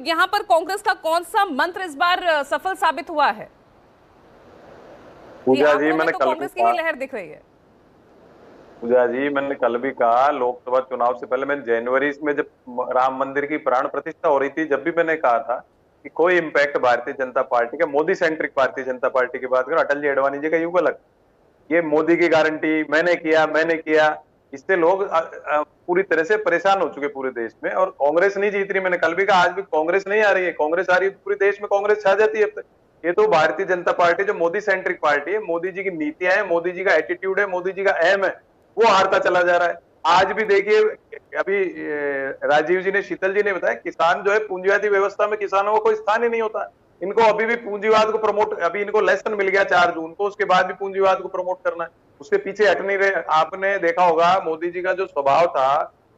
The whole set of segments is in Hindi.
यहाँ पर कांग्रेस का कौन सा मंत्र इस बार सफल साबित हुआ है? पूजा जी, मैंने तो कल भी कांग्रेस की कहा। ही लहर दिख रही है। पूजा जी, मैंने कल भी कहा, लोकसभा चुनाव से पहले मैंने जनवरी में जब राम मंदिर की प्राण प्रतिष्ठा हो रही थी, जब भी मैंने कहा था कि कोई इम्पैक्ट भारतीय जनता पार्टी का, मोदी सेंट्रिक भारतीय जनता पार्टी की बात करो, अटल जी अडवाणी जी का युग अलग। ये मोदी की गारंटी, मैंने किया, इससे लोग पूरी तरह से परेशान हो चुके पूरे देश में। और कांग्रेस नहीं जीत रही, मैंने कल भी कहा, आज भी कांग्रेस नहीं आ रही है। कांग्रेस आ रही है तो पूरे देश में कांग्रेस छा जाती है अब तक। ये तो भारतीय जनता पार्टी जो मोदी सेंट्रिक पार्टी है, मोदी जी की नीतियां हैं, मोदी जी का एटीट्यूड है, मोदी जी का एम है, वो हारता चला जा रहा है। आज भी देखिए, अभी राजीव जी ने, शीतल जी ने बताया, किसान जो है पूंजीवादी व्यवस्था में किसानों को कोई स्थान ही नहीं होता। इनको अभी भी पूंजीवाद को प्रमोट, अभी इनको लेसन मिल गया 4 जून को, उसके बाद भी पूंजीवाद को प्रमोट करना है, उसके पीछे हट नहीं रहे। आपने देखा होगा मोदी जी का जो स्वभाव था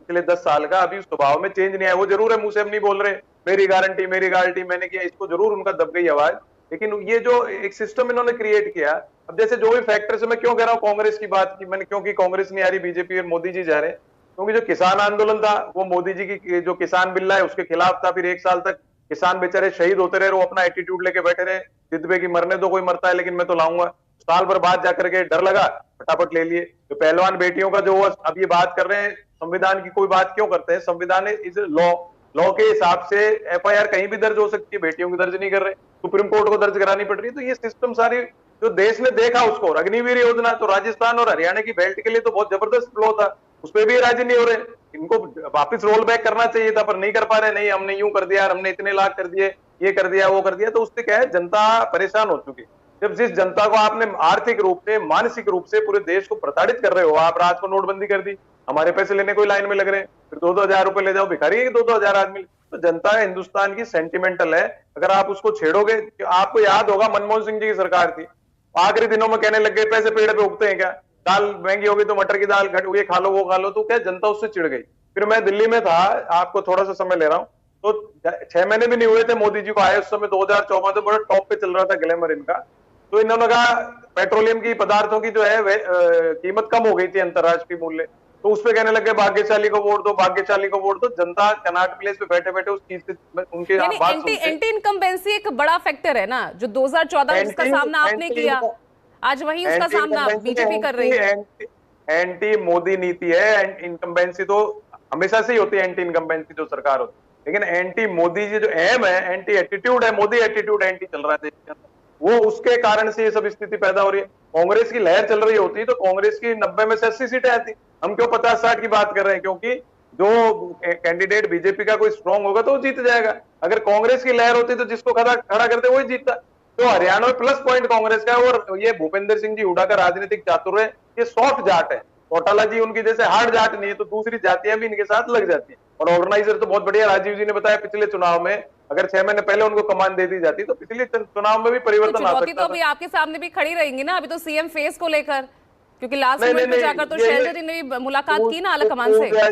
पिछले 10 साल का, अभी उस स्वभाव में चेंज नहीं आया। वो जरूर है, मुंह से हम नहीं बोल रहे मेरी गारंटी मैंने किया, इसको जरूर उनका दब गई आवाज। लेकिन ये जो एक सिस्टम इन्होंने क्रिएट किया, अब जैसे जो भी फैक्टर्स है, मैं क्यों कह रहा हूँ कांग्रेस की बात की मैंने, क्योंकि कांग्रेस नहीं आ रही, बीजेपी और मोदी जी जा रहे हैं। क्योंकि जो किसान आंदोलन था, वो मोदी जी की जो किसान बिल है उसके खिलाफ था। फिर 1 साल तक किसान बेचारे शहीद होते रहे, वो अपना एटीट्यूड लेके बैठे रहे, जिद पे कि मरने दो, कोई मरता है लेकिन मैं तो लाऊंगा। साल भर बाद जाकर के डर लगा, फटाफट ले लिए। तो पहलवान बेटियों का जो अब ये बात कर रहे हैं, संविधान की कोई बात क्यों करते हैं? संविधान इज लॉ, लॉ के हिसाब से एफआईआर कहीं भी दर्ज हो सकती है, बेटियों की दर्ज नहीं कर रहे, सुप्रीम कोर्ट को दर्ज करानी पड़ रही है। तो ये सिस्टम सारी जो देश ने देखा उसको, अग्निवीर योजना तो राजस्थान और हरियाणा की बेल्ट के लिए तो बहुत जबरदस्त फ्लो था, उस पर भी राजी नहीं हो रहे। इनको वापस रोल बैक करना चाहिए था, पर नहीं कर पा रहे। नहीं, हमने यूं कर दिया, हमने इतने लाख कर दिए, ये कर दिया, वो कर दिया। तो उससे क्या है, जनता परेशान हो चुकी। जब जिस जनता को आपने आर्थिक रूप से, मानसिक रूप से पूरे देश को प्रताड़ित कर रहे हो, आप रात को नोटबंदी कर दी, हमारे पैसे लेने कोई लाइन में लग रहे हैं, फिर 2-2 हजार रुपए ले जाओ, भिखारी है 2-2 हजार आदमी। तो जनता हिंदुस्तान की सेंटिमेंटल है, अगर आप उसको छेड़ोगे। आपको याद होगा मनमोहन सिंह जी की सरकार थी, आखिरी दिनों में कहने लग गए पैसे पेड़ पे उगते हैं क्या, दाल महंगी होगी तो मटर की दाल ये खा लो, वो खा लो। तो क्या जनता उससे चिढ़ गई। फिर मैं दिल्ली में था, आपको थोड़ा सा समय ले रहा हूं, तो 6 महीने भी नहीं हुए थे मोदी जी को आए, उस समय 2014 में बड़ा टॉप पे चल रहा था ग्लैमर इनका। तो इन्होंने कहा पेट्रोलियम की पदार्थों की जो है कीमत कम हो गई थी, अंतरराष्ट्रीय मूल्य। तो उस पे कहने लगे भाग्यशाली को वोट दो, भाग्यशाली को वोट दो। जनता कनाट प्लेस पे बैठे बैठे उस चीज से उनकी यानी बात एंटी इनकम्बेंसी एक बड़ा फैक्टर है ना, जो 2014 में उसका सामना आपने किया, आज वही उसका सामना बीजेपी कर रही है। एंटी मोदी नीति है। इनकम्बेंसी तो हमेशा से ही होती है, एंटी इनकम्बेंसी जो सरकार होती है, लेकिन एंटी मोदी जी जो एम है, एंटी एटीट्यूड है, मोदी एटीट्यूड एंटी चल रहा है देश के अंदर, वो उसके कारण से ये सब स्थिति पैदा हो रही है। कांग्रेस की लहर चल रही होती तो कांग्रेस की 90 में से 80 सीटें आती। हम क्यों 50-60 की बात कर रहे हैं? क्योंकि जो कैंडिडेट बीजेपी का कोई स्ट्रांग होगा तो वो जीत जाएगा। अगर कांग्रेस की लहर होती तो जिसको खड़ा करते वही जीतता। तो हरियाणा में प्लस पॉइंट कांग्रेस का है। और ये भूपेंद्र सिंह जी हुड्डा का राजनीतिक चातुर्य, ये सॉफ्ट जाट है। चौटाला जी उनकी जैसे हार्ड जाट नहीं है, तो दूसरी जातियां भी इनके साथ लग जाती है। और ऑर्गेनाइजर तो बहुत बढ़िया, राजीव जी ने बताया पिछले चुनाव में अगर 6 महीने पहले उनको कमान दे दी जाती तो पिछले चुनाव में भी परिवर्तन आ सकता था। तो अभी आपके सामने भी खड़ी रहेंगी ना, अभी तो सीएम फेस को लेकर, क्योंकि लास्ट मोमेंट पे जाकर तो शैलजा जी ने भी मुलाकात की ना आला कमान से।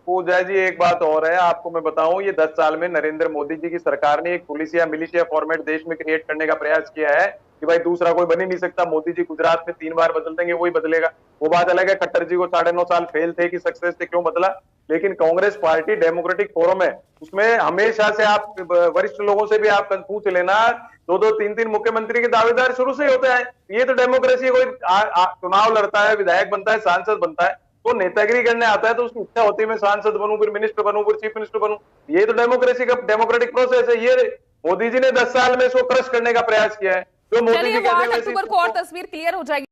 पूजा जी, एक बात और है, आपको मैं बताऊं, ये 10 साल में नरेंद्र मोदी जी की सरकार ने एक पुलिस या मिलिशिया फॉर्मेट देश में क्रिएट करने का प्रयास किया है कि भाई दूसरा कोई बन ही नहीं सकता। मोदी जी गुजरात में 3 बार बदल देंगे, वही बदलेगा। वो बात अलग है, खट्टर जी को 9.5 साल फेल थे कि सक्सेस थे, क्यों बदला। लेकिन कांग्रेस पार्टी डेमोक्रेटिक फोरम है, उसमें हमेशा से आप वरिष्ठ लोगों से भी आप पूछ लेना, 2-2, 3-3 मुख्यमंत्री के दावेदार शुरू से ही होते हैं। ये तो डेमोक्रेसी, कोई चुनाव लड़ता है, विधायक बनता है, सांसद बनता है, तो नेतागिरी करने आता है तो उसकी इच्छा होती है मैं सांसद बनूं, फिर मिनिस्टर बनूं, फिर चीफ मिनिस्टर बनूं। ये तो डेमोक्रेसी का डेमोक्रेटिक प्रोसेस है। ये मोदी जी ने 10 साल में इसको क्रश करने का प्रयास किया है। जो मोदी जी कहते हैं अक्टूबर को और तस्वीर क्लियर हो जाएगी।